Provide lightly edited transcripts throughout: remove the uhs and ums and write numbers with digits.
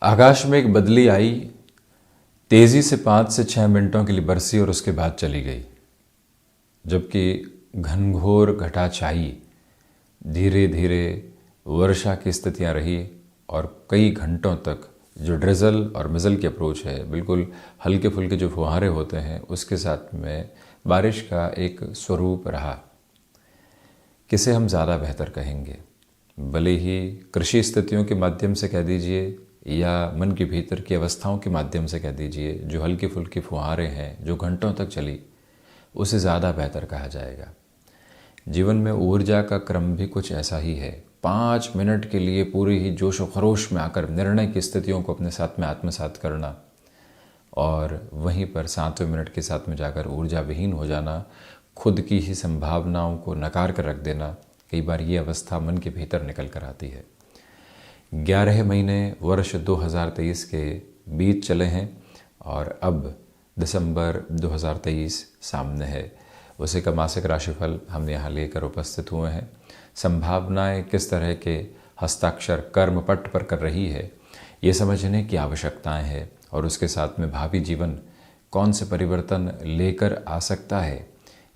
आकाश में एक बदली आई, तेजी से 5 से 6 मिनटों के लिए बरसी और उसके बाद चली गई। जबकि घनघोर घटा छाई, धीरे धीरे वर्षा की स्थितियां रही और कई घंटों तक जो ड्रिजल और मिज़ल की अप्रोच है, बिल्कुल हल्के फुल्के जो फुहारे होते हैं उसके साथ में बारिश का एक स्वरूप रहा। किसे हम ज़्यादा बेहतर कहेंगे? भले ही कृषि स्थितियों के माध्यम से कह दीजिए या मन के भीतर की अवस्थाओं के माध्यम से कह दीजिए, जो हल्की फुल्की फुहारें हैं जो घंटों तक चली, उसे ज़्यादा बेहतर कहा जाएगा। जीवन में ऊर्जा का क्रम भी कुछ ऐसा ही है। 5 मिनट के लिए पूरी ही जोश व खरोश में आकर निर्णय की स्थितियों को अपने साथ में आत्मसात करना और वहीं पर 7वें मिनट के साथ में जाकर ऊर्जा विहीन हो जाना, खुद की ही संभावनाओं को नकार कर रख देना, कई बार ये अवस्था मन के भीतर निकल कर आती है। 11 महीने वर्ष 2023 के बीत चले हैं और अब दिसंबर 2023 सामने है। उसी का मासिक राशिफल हम यहाँ लेकर उपस्थित हुए हैं। संभावनाएं किस तरह के हस्ताक्षर कर्म पट पर कर रही है, ये समझने की आवश्यकताएं हैं और उसके साथ में भावी जीवन कौन से परिवर्तन लेकर आ सकता है,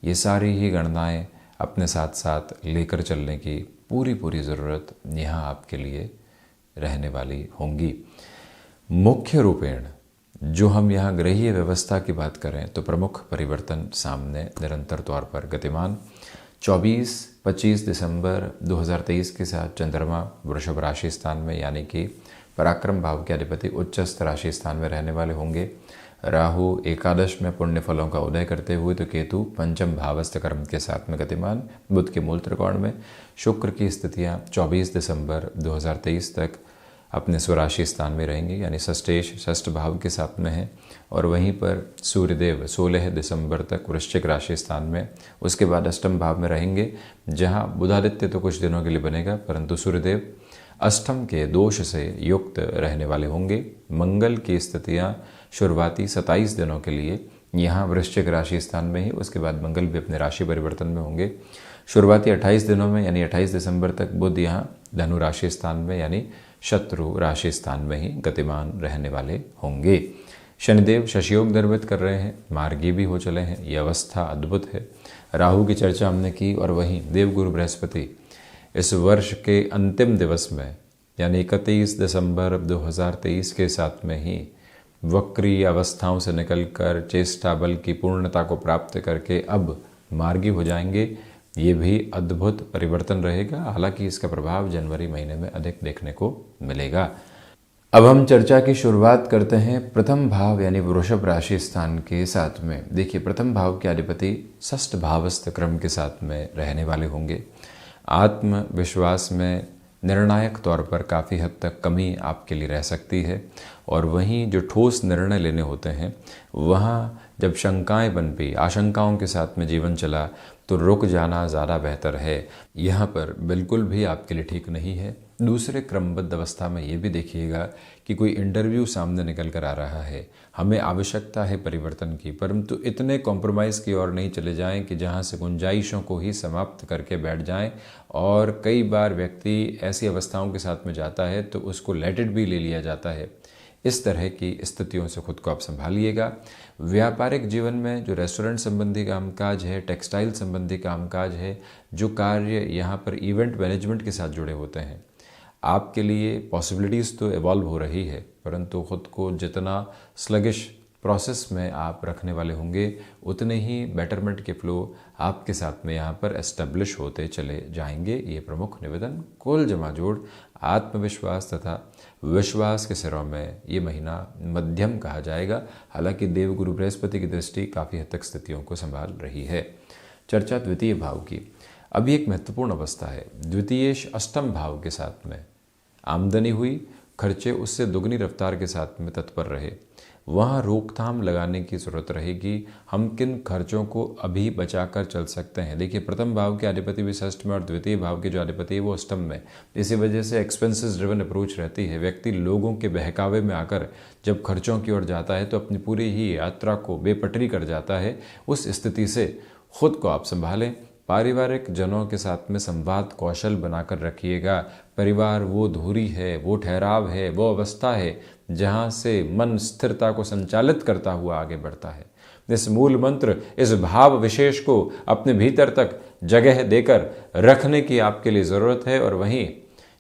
ये सारी ही गणनाएं अपने साथ साथ लेकर चलने की पूरी ज़रूरत यहाँ आपके लिए रहने वाली होंगी। मुख्य रूपेण जो हम यहाँ ग्रहीय व्यवस्था की बात करें तो प्रमुख परिवर्तन सामने निरंतर तौर पर गतिमान। 24-25 दिसंबर 2023 के साथ चंद्रमा वृषभ राशि स्थान में, यानी कि पराक्रम भाव के अधिपति उच्चस्थ राशि स्थान में रहने वाले होंगे। राहु एकादश में पुण्य फलों का उदय करते हुए तो केतु पंचम भावस्थ कर्म के साथ में गतिमान। बुध के मूल त्रिकोण में शुक्र की स्थितियां 24 दिसंबर 2023 तक अपने स्वराशि स्थान में रहेंगी, यानी षष्ठेश षष्ठ भाव के साथ में है। और वहीं पर सूर्यदेव 16 दिसंबर तक वृश्चिक राशि स्थान में, उसके बाद अष्टम भाव में रहेंगे, जहां बुधादित्य तो कुछ दिनों के लिए बनेगा, परंतु सूर्यदेव अष्टम के दोष से युक्त रहने वाले होंगे। मंगल की स्थितियां शुरुआती 27 दिनों के लिए यहाँ वृश्चिक राशि स्थान में ही, उसके बाद मंगल भी अपने राशि परिवर्तन में होंगे। शुरुआती 28 दिनों में यानी 28 दिसंबर तक बुध यहाँ धनु राशि स्थान में यानी शत्रु राशि स्थान में ही गतिमान रहने वाले होंगे। शनिदेव शशयोग निर्मित कर रहे हैं, मार्गी भी हो चले हैं, यह अवस्था अद्भुत है। राहु की चर्चा हमने की और वहीं देवगुरु बृहस्पति इस वर्ष के अंतिम दिवस में यानी 31 दिसंबर 2023 के साथ में ही वक्री अवस्थाओं से निकलकर चेष्टा बल की पूर्णता को प्राप्त करके अब मार्गी हो जाएंगे। ये भी अद्भुत परिवर्तन रहेगा, हालांकि इसका प्रभाव जनवरी महीने में अधिक देखने को मिलेगा। अब हम चर्चा की शुरुआत करते हैं प्रथम भाव यानी वृषभ राशि स्थान के साथ में। देखिए, प्रथम भाव के अधिपति षष्ठ भावस्थ क्रम के साथ में रहने वाले होंगे। आत्मविश्वास में निर्णायक तौर पर काफ़ी हद तक कमी आपके लिए रह सकती है और वहीं जो ठोस निर्णय लेने होते हैं वहाँ जब शंकाएं बन पई, आशंकाओं के साथ में जीवन चला तो रुक जाना ज़्यादा बेहतर है। यहाँ पर बिल्कुल भी आपके लिए ठीक नहीं है। दूसरे क्रमबद्ध अवस्था में ये भी देखिएगा कि कोई इंटरव्यू सामने निकल कर आ रहा है, हमें आवश्यकता है परिवर्तन की, परंतु इतने कॉम्प्रोमाइज़ की ओर नहीं चले जाएं कि जहां से गुंजाइशों को ही समाप्त करके बैठ जाएं। और कई बार व्यक्ति ऐसी अवस्थाओं के साथ में जाता है तो उसको लेट इट भी ले लिया जाता है। इस तरह की स्थितियों से खुद को आप संभालिएगा। व्यापारिक जीवन में जो रेस्टोरेंट संबंधी कामकाज है, टेक्सटाइल संबंधी कामकाज है, जो कार्य यहाँ पर इवेंट मैनेजमेंट के साथ जुड़े होते हैं, आपके लिए पॉसिबिलिटीज़ तो इवॉल्व हो रही है, परंतु ख़ुद को जितना स्लगिश प्रोसेस में आप रखने वाले होंगे उतने ही बेटरमेंट के फ्लो आपके साथ में यहाँ पर एस्टेब्लिश होते चले जाएंगे। ये प्रमुख निवेदन। कुल जमा जोड़ आत्मविश्वास तथा विश्वास के सिरों में ये महीना मध्यम कहा जाएगा, हालांकि देवगुरु बृहस्पति की दृष्टि काफ़ी हद तक स्थितियों को संभाल रही है। चर्चा द्वितीय भाव की। अभी एक महत्वपूर्ण अवस्था है। द्वितीयेश अष्टम भाव के साथ में आमदनी हुई, खर्चे उससे दुगनी रफ्तार के साथ में तत्पर रहे, वहाँ रोकथाम लगाने की ज़रूरत रहेगी। हम किन खर्चों को अभी बचाकर चल सकते हैं? देखिए, प्रथम भाव के अधिपति भी षष्ठ में और द्वितीय भाव के जो अधिपति है वो अष्टम में, इसी वजह से एक्सपेंसेस ड्रिवन अप्रोच रहती है। व्यक्ति लोगों के बहकावे में आकर जब खर्चों की ओर जाता है तो अपनी पूरी ही यात्रा को बेपटरी कर जाता है। उस स्थिति से खुद को आप संभालें। पारिवारिक जनों के साथ में संवाद कौशल बनाकर रखिएगा। परिवार वो धुरी है, वो ठहराव है, वो अवस्था है जहाँ से मन स्थिरता को संचालित करता हुआ आगे बढ़ता है। इस मूल मंत्र, इस भाव विशेष को अपने भीतर तक जगह देकर रखने की आपके लिए ज़रूरत है। और वहीं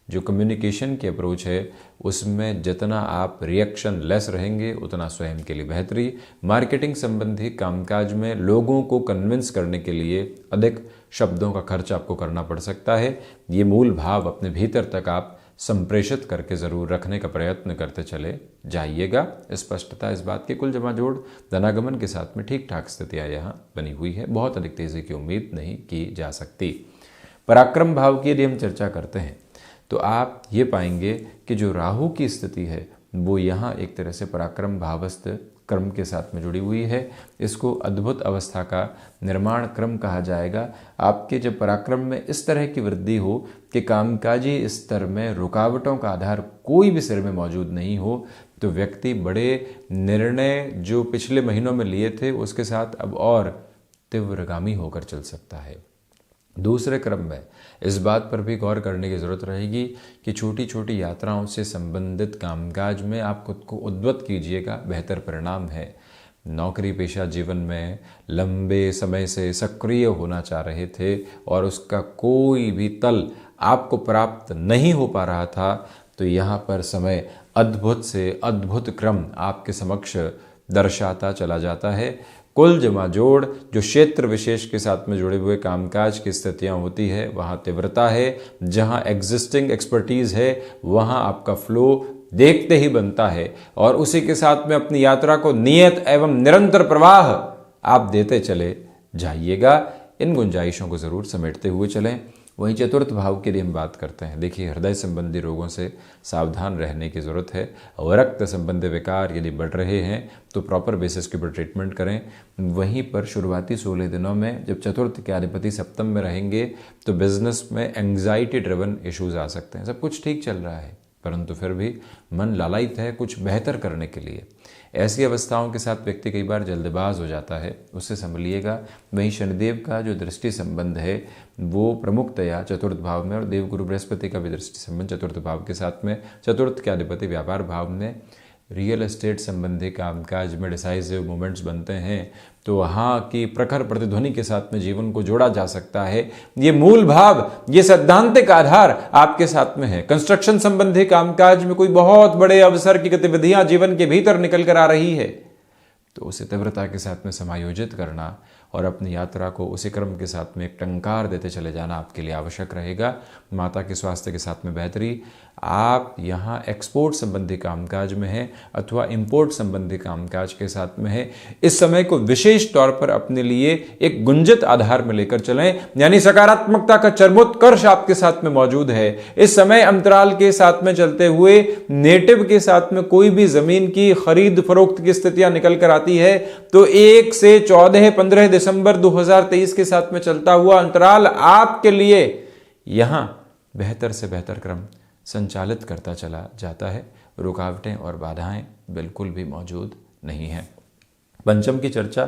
जो कम्युनिकेशन की अप्रोच है उसमें जितना आप रिएक्शन लेस रहेंगे उतना स्वयं के लिए बेहतरी। मार्केटिंग संबंधी कामकाज में लोगों को कन्विंस करने के लिए अधिक शब्दों का खर्च आपको करना पड़ सकता है। ये मूल भाव अपने भीतर तक आप संप्रेषित करके ज़रूर रखने का प्रयत्न करते चले जाइएगा। स्पष्टता इस बात की कुल जमा जोड़ धनागमन के साथ में ठीक ठाक स्थितियाँ यहाँ बनी हुई है। बहुत अधिक तेज़ी की उम्मीद नहीं की जा सकती। पराक्रम भाव की यदि हम चर्चा करते हैं तो आप ये पाएंगे कि जो राहु की स्थिति है वो यहाँ एक तरह से पराक्रम भावस्थ क्रम के साथ में जुड़ी हुई है। इसको अद्भुत अवस्था का निर्माण क्रम कहा जाएगा। आपके जब पराक्रम में इस तरह की वृद्धि हो कि कामकाजी स्तर में रुकावटों का आधार कोई भी सिर में मौजूद नहीं हो, तो व्यक्ति बड़े निर्णय जो पिछले महीनों में लिए थे उसके साथ अब और तीव्रगामी होकर चल सकता है। दूसरे क्रम में इस बात पर भी गौर करने की ज़रूरत रहेगी कि छोटी छोटी यात्राओं से संबंधित कामकाज में आप खुद को उद्वत कीजिएगा, बेहतर परिणाम है। नौकरी पेशा जीवन में लंबे समय से सक्रिय होना चाह रहे थे और उसका कोई भी तल आपको प्राप्त नहीं हो पा रहा था, तो यहाँ पर समय अद्भुत से अद्भुत क्रम आपके समक्ष दर्शाता चला जाता है। कुल जमा जोड़ जो क्षेत्र विशेष के साथ में जुड़े हुए कामकाज की स्थितियां होती है वहाँ तीव्रता है। जहाँ एग्जिस्टिंग एक्सपर्टीज़ है वहाँ आपका फ्लो देखते ही बनता है और उसी के साथ में अपनी यात्रा को नियत एवं निरंतर प्रवाह आप देते चले जाइएगा। इन गुंजाइशों को ज़रूर समेटते हुए चलें। वहीं चतुर्थ भाव की यदि हम बात करते हैं, देखिए हृदय संबंधी रोगों से सावधान रहने की ज़रूरत है और रक्त संबंधी विकार यदि बढ़ रहे हैं तो प्रॉपर बेसिस के ऊपर ट्रीटमेंट करें। वहीं पर शुरुआती 16 दिनों में जब चतुर्थ के अधिपति सप्तम में रहेंगे तो बिजनेस में एंग्जाइटी ड्रिवन इश्यूज आ सकते हैं। सब कुछ ठीक चल रहा है परंतु फिर भी मन लालायित है कुछ बेहतर करने के लिए। ऐसी अवस्थाओं के साथ व्यक्ति कई बार जल्दबाज हो जाता है, उससे संभलिएगा। वहीं शनिदेव का जो दृष्टि संबंध है वो प्रमुखतया चतुर्थ भाव में और देवगुरु बृहस्पति का भी दृष्टि संबंध चतुर्थ भाव के साथ में। चतुर्थ के अधिपति व्यापार भाव में रियल एस्टेट संबंधी कामकाज में डिसाइसिव मोमेंट्स बनते हैं तो वहाँ की प्रखर प्रतिध्वनि के साथ में जीवन को जोड़ा जा सकता है। ये मूल भाव, ये सैद्धांतिक आधार आपके साथ में है। कंस्ट्रक्शन संबंधी कामकाज में कोई बहुत बड़े अवसर की गतिविधियां जीवन के भीतर निकल कर आ रही है तो उसे तीव्रता के साथ में समायोजित करना और अपनी यात्रा को उसी क्रम के साथ में एक टंकार देते चले जाना आपके लिए आवश्यक रहेगा। माता के स्वास्थ्य के साथ में बेहतरी। आप यहाँ एक्सपोर्ट संबंधी कामकाज में हैं अथवा इंपोर्ट संबंधी कामकाज के साथ में हैं। इस समय को विशेष तौर पर अपने लिए एक गुंजित आधार में लेकर चलें, यानी सकारात्मकता का चरमोत्कर्ष आपके साथ में मौजूद है। इस समय अंतराल के साथ में चलते हुए नेटिव के साथ में कोई भी जमीन की खरीद फरोख्त की स्थितियां निकल कर आती है तो 1 से 14-15 दिसंबर 2023 के साथ में चलता हुआ अंतराल आपके लिए यहां बेहतर से बेहतर क्रम संचालित करता चला जाता है। रुकावटें और बाधाएं बिल्कुल भी मौजूद नहीं हैं। पंचम की चर्चा,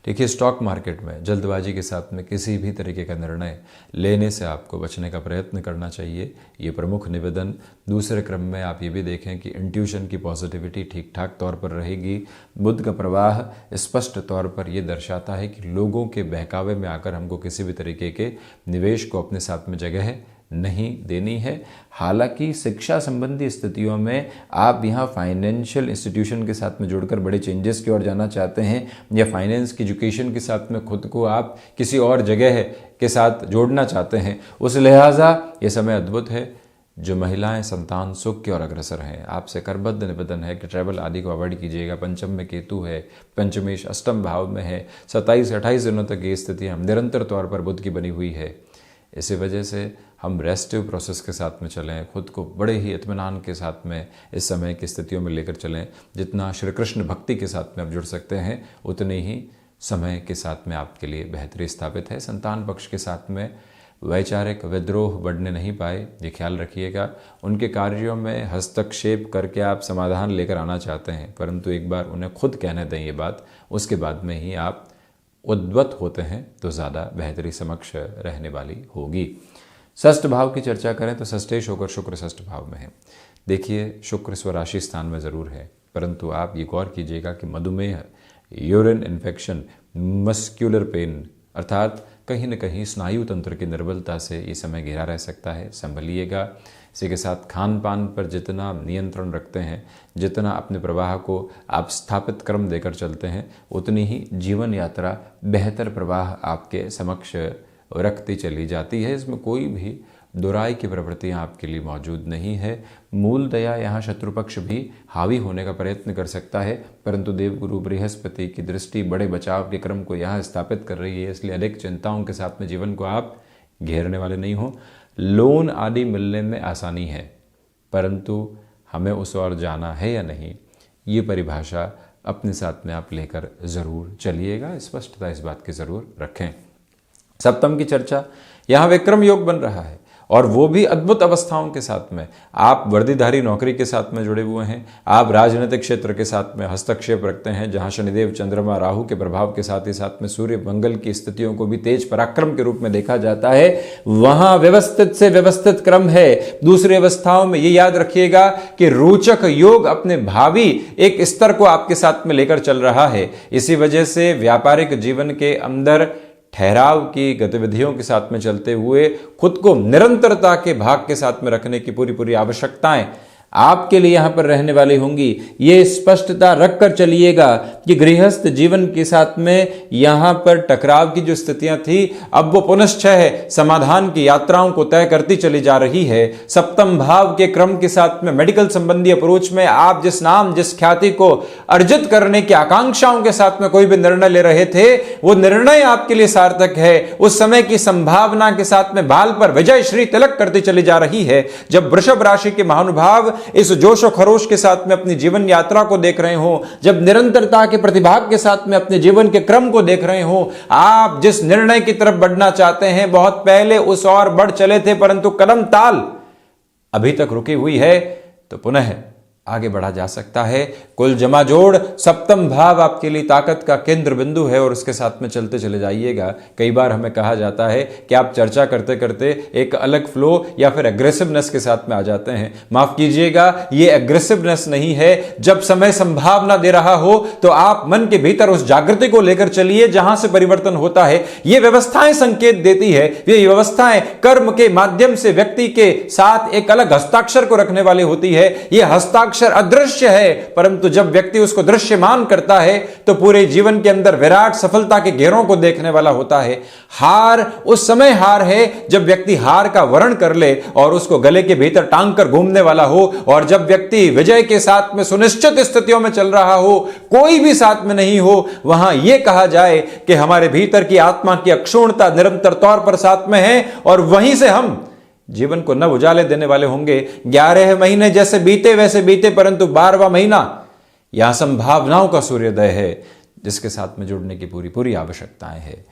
देखिए स्टॉक मार्केट में जल्दबाजी के साथ में किसी भी तरीके का निर्णय लेने से आपको बचने का प्रयत्न करना चाहिए, ये प्रमुख निवेदन। दूसरे क्रम में आप ये भी देखें कि इंट्यूशन की पॉजिटिविटी ठीक ठाक तौर पर रहेगी। बुध का प्रवाह स्पष्ट तौर पर ये दर्शाता है कि लोगों के बहकावे में आकर हमको किसी भी तरीके के निवेश को अपने साथ में जगह नहीं देनी है। हालांकि शिक्षा संबंधी स्थितियों में आप यहाँ फाइनेंशियल इंस्टीट्यूशन के साथ में जुड़कर बड़े चेंजेस की ओर जाना चाहते हैं या फाइनेंस की एजुकेशन के साथ में खुद को आप किसी और जगह के साथ जोड़ना चाहते हैं, उस लिहाजा ये समय अद्भुत है। जो महिलाएं संतान सुख की ओर अग्रसर हैं, आपसे करबद्ध निवेदन है कि ट्रैवल आदि को अवॉइड कीजिएगा। पंचम में केतु है, पंचमेश अष्टम भाव में है। 27 से 28 दिनों तक ये स्थितियाँ निरंतर तौर पर बुध की बनी हुई है। इसी वजह से हम रेस्टिव प्रोसेस के साथ में चलें, खुद को बड़े ही इत्मीनान के साथ में इस समय की स्थितियों में लेकर चलें। जितना श्री कृष्ण भक्ति के साथ में आप जुड़ सकते हैं उतनी ही समय के साथ में आपके लिए बेहतरी स्थापित है। संतान पक्ष के साथ में वैचारिक विद्रोह बढ़ने नहीं पाए, ये ख्याल रखिएगा। उनके कार्यों में हस्तक्षेप करके आप समाधान लेकर आना चाहते हैं परंतु एक बार उन्हें खुद कहने दें ये बात, उसके बाद में ही आप उद्वत होते हैं तो ज़्यादा बेहतरी समक्ष रहने वाली होगी। षष्ठ भाव की चर्चा करें तो षष्ठेश होकर शुक्र षष्ठ भाव में है। देखिए, शुक्र स्वराशि स्थान में ज़रूर है, परंतु आप ये गौर कीजिएगा कि मधुमेह, यूरिन इन्फेक्शन, मस्क्यूलर पेन अर्थात कहीं न कहीं स्नायु तंत्र की निर्बलता से ये समय घिरा रह सकता है। संभलिएगा। इसी के साथ खान पान पर जितना नियंत्रण रखते हैं, जितना अपने प्रवाह को आप स्थापित क्रम देकर चलते हैं, उतनी ही जीवन यात्रा बेहतर प्रवाह आपके समक्ष रखती चली जाती है। इसमें कोई भी दुराई की प्रवृत्तियाँ आपके लिए मौजूद नहीं है। मूल दया यहाँ शत्रुपक्ष भी हावी होने का प्रयत्न कर सकता है, परंतु देवगुरु बृहस्पति की दृष्टि बड़े बचाव के क्रम को यहाँ स्थापित कर रही है, इसलिए अनेक चिंताओं के साथ में जीवन को आप घेरने वाले नहीं हो। लोन आदि मिलने में आसानी है, परंतु हमें उस ओर जाना है या नहीं, ये परिभाषा अपने साथ में आप लेकर ज़रूर चलिएगा। स्पष्टता इस बात की ज़रूर रखें। सप्तम की चर्चा, यहाँ विक्रम योग बन रहा है और वो भी अद्भुत अवस्थाओं के साथ में। आप वर्दीधारी नौकरी के साथ में जुड़े हुए हैं, आप राजनीतिक क्षेत्र के साथ में हस्तक्षेप रखते हैं, जहां शनिदेव चंद्रमा राहु के प्रभाव के साथ ही साथ में सूर्य मंगल की स्थितियों को भी तेज पराक्रम के रूप में देखा जाता है, वहां व्यवस्थित से व्यवस्थित क्रम है। दूसरी अवस्थाओं में ये याद रखिएगा कि रोचक योग अपने भावी एक स्तर को आपके साथ में लेकर चल रहा है। इसी वजह से व्यापारिक जीवन के अंदर ठहराव की गतिविधियों के साथ में चलते हुए खुद को निरंतरता के भाग के साथ में रखने की पूरी पूरी आवश्यकताएं आपके लिए यहां पर रहने वाली होंगी। ये स्पष्टता रखकर चलिएगा कि गृहस्थ जीवन के साथ में यहां पर टकराव की जो स्थितियां थी, अब वो पुनश्चः समाधान की यात्राओं को तय करती चली जा रही है। सप्तम भाव के क्रम के साथ में मेडिकल संबंधी अप्रोच में आप जिस नाम जिस ख्याति को अर्जित करने की आकांक्षाओं के साथ में कोई भी निर्णय ले रहे थे, वो निर्णय आपके लिए सार्थक है। उस समय की संभावना के साथ में बाल पर विजय श्री तिलक करती चली जा रही है। जब वृषभ राशि के महानुभाव इस जोश और खरोश के साथ में अपनी जीवन यात्रा को देख रहे हो, जब निरंतरता के प्रतिभाग के साथ में अपने जीवन के क्रम को देख रहे हो, आप जिस निर्णय की तरफ बढ़ना चाहते हैं, बहुत पहले उस ओर बढ़ चले थे, परंतु कदम ताल अभी तक रुकी हुई है, तो पुनः आगे बढ़ा जा सकता है। कुल जमा जोड़ सप्तम भाव आपके लिए ताकत का केंद्र बिंदु है और उसके साथ में चलते चले जाइएगा। कई बार हमें कहा जाता है कि आप चर्चा करते करते एक अलग फ्लो या फिर एग्रेसिवनेस के साथ में आ जाते हैं। माफ कीजिएगा, ये एग्रेसिवनेस नहीं है। जब समय संभावना दे रहा हो तो आप मन के भीतर उस जागृति को लेकर चलिए जहां से परिवर्तन होता है। ये व्यवस्थाएं संकेत देती है, ये व्यवस्थाएं कर्म के माध्यम से व्यक्ति के साथ एक अलग हस्ताक्षर को रखने वाली होती है। ये हस्ताक्षर अदृश्य है, परंतु जब व्यक्ति उसको दृश्यमान करता है तो पूरे जीवन के अंदर विराट सफलता के घेरों को देखने वाला होता है। हार उस समय हार है जब व्यक्ति हार का वर्ण कर ले और उसको गले के भीतर टांग कर घूमने वाला हो, और जब व्यक्ति विजय के साथ में सुनिश्चित स्थितियों में चल रहा हो, कोई भी साथ में नहीं हो, वहां यह कहा जाए कि हमारे भीतर की आत्मा की अक्षुण्णता निरंतर तौर पर साथ में है और वहीं से हम जीवन को न उजाले देने वाले होंगे। 11 महीने जैसे बीते वैसे बीते, परंतु 12वां महीना यहां संभावनाओं का सूर्योदय है, जिसके साथ में जुड़ने की पूरी पूरी आवश्यकताएं हैं।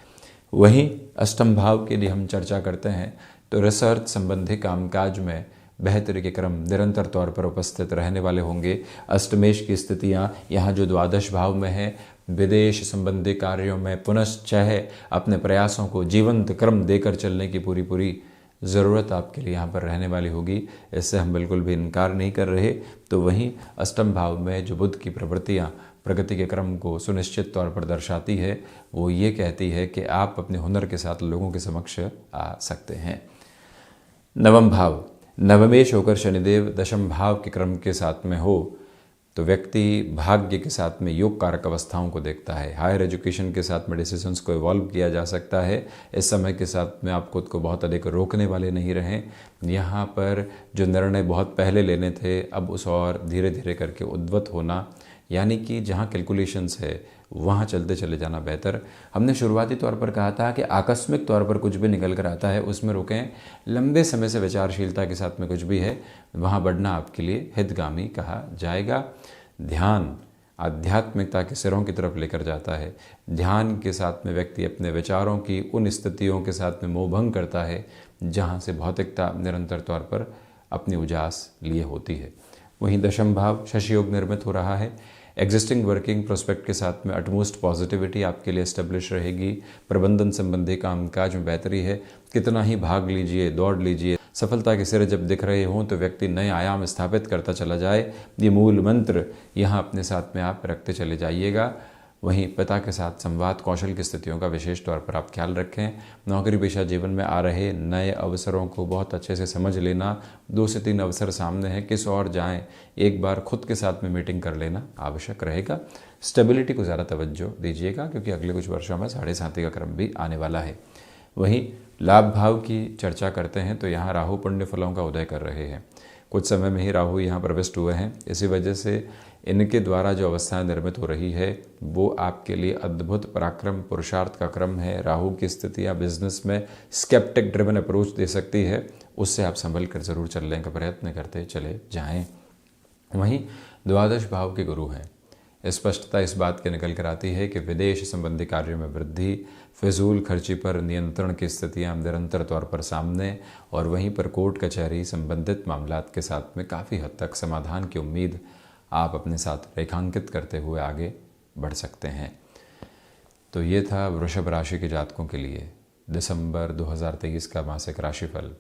वहीं अष्टम भाव के लिए हम चर्चा करते हैं तो रिसर्च संबंधी कामकाज में बेहतरी के क्रम निरंतर तौर पर उपस्थित रहने वाले होंगे। अष्टमेश की स्थितियां यहाँ जो द्वादश भाव में है, विदेश संबंधी कार्यों में पुनश्चः अपने प्रयासों को जीवंत क्रम देकर चलने की पूरी पूरी ज़रूरत आपके लिए यहाँ पर रहने वाली होगी। इससे हम बिल्कुल भी इनकार नहीं कर रहे। तो वहीं अष्टम भाव में जो बुध की प्रवृत्तियाँ प्रगति के क्रम को सुनिश्चित तौर पर दर्शाती है, वो ये कहती है कि आप अपने हुनर के साथ लोगों के समक्ष आ सकते हैं। नवम भाव, नवमेश होकर शनिदेव दशम भाव के क्रम के साथ में हो तो व्यक्ति भाग्य के साथ में योग कारक अवस्थाओं को देखता है। हायर एजुकेशन के साथ में डिसीजंस को इवॉल्व किया जा सकता है। इस समय के साथ में आप खुद को बहुत अधिक रोकने वाले नहीं रहें। यहाँ पर जो निर्णय बहुत पहले लेने थे, अब उस और धीरे धीरे करके उद्वत होना, यानी कि जहाँ कैलकुलेशंस है वहाँ चलते चले जाना बेहतर। हमने शुरुआती तौर पर कहा था कि आकस्मिक तौर पर कुछ भी निकल कर आता है उसमें रुकें। लंबे समय से विचारशीलता के साथ में कुछ भी है वहाँ बढ़ना आपके लिए हितगामी कहा जाएगा। ध्यान आध्यात्मिकता के सिरों की तरफ लेकर जाता है। ध्यान के साथ में व्यक्ति अपने विचारों की उन स्थितियों के साथ में मोहभंग करता है जहाँ से भौतिकता निरंतर तौर पर अपनी उजास लिए होती है। वहीं दशम भाव शशि योग निर्मित हो रहा है। एग्जिस्टिंग वर्किंग प्रोस्पेक्ट के साथ में अटमोस्ट पॉजिटिविटी आपके लिए एस्टेब्लिश रहेगी। प्रबंधन संबंधी कामकाज में बेहतरी है। कितना ही भाग लीजिए, दौड़ लीजिए, सफलता के सिरे जब दिख रहे हों तो व्यक्ति नए आयाम स्थापित करता चला जाए। ये मूल मंत्र यहाँ अपने साथ में आप रखते चले जाइएगा। वहीं पिता के साथ संवाद कौशल की स्थितियों का विशेष तौर पर आप ख्याल रखें। नौकरी पेशा जीवन में आ रहे नए अवसरों को बहुत अच्छे से समझ लेना। 2 से 3 अवसर सामने हैं, किस और जाएं, एक बार खुद के साथ में मीटिंग कर लेना आवश्यक रहेगा। स्टेबिलिटी को ज़्यादा तवज्जो दीजिएगा क्योंकि अगले कुछ वर्षों में 7.5 का क्रम भी आने वाला है। वहीं लाभ भाव की चर्चा करते हैं तो यहाँ राहु पुण्य फलों का उदय कर रहे हैं। कुछ समय में ही राहु यहाँ प्रविष्ट हुए हैं। इसी वजह से इनके द्वारा जो अवस्थाएं निर्मित हो रही है वो आपके लिए अद्भुत पराक्रम पुरुषार्थ का क्रम है। राहु की स्थितियाँ बिजनेस में स्केप्टिक ड्रिवन अप्रोच दे सकती है, उससे आप संभल कर जरूर चलने का प्रयत्न करते चले जाएं। वहीं द्वादश भाव के गुरु हैं। स्पष्टता इस बात की निकल कर आती है कि विदेश संबंधी कार्यों में वृद्धि, फिजूल खर्ची पर नियंत्रण की स्थितियां निरंतर तौर पर सामने, और वहीं पर कोर्ट कचहरी संबंधित मामलात के साथ में काफ़ी हद तक समाधान की उम्मीद आप अपने साथ रेखांकित करते हुए आगे बढ़ सकते हैं। तो ये था वृषभ राशि के जातकों के लिए दिसंबर 2023 का मासिक राशिफल।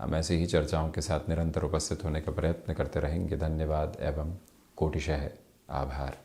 हम ऐसी ही चर्चाओं के साथ निरंतर उपस्थित होने का प्रयत्न करते रहेंगे। धन्यवाद एवं कोटिशः आभार।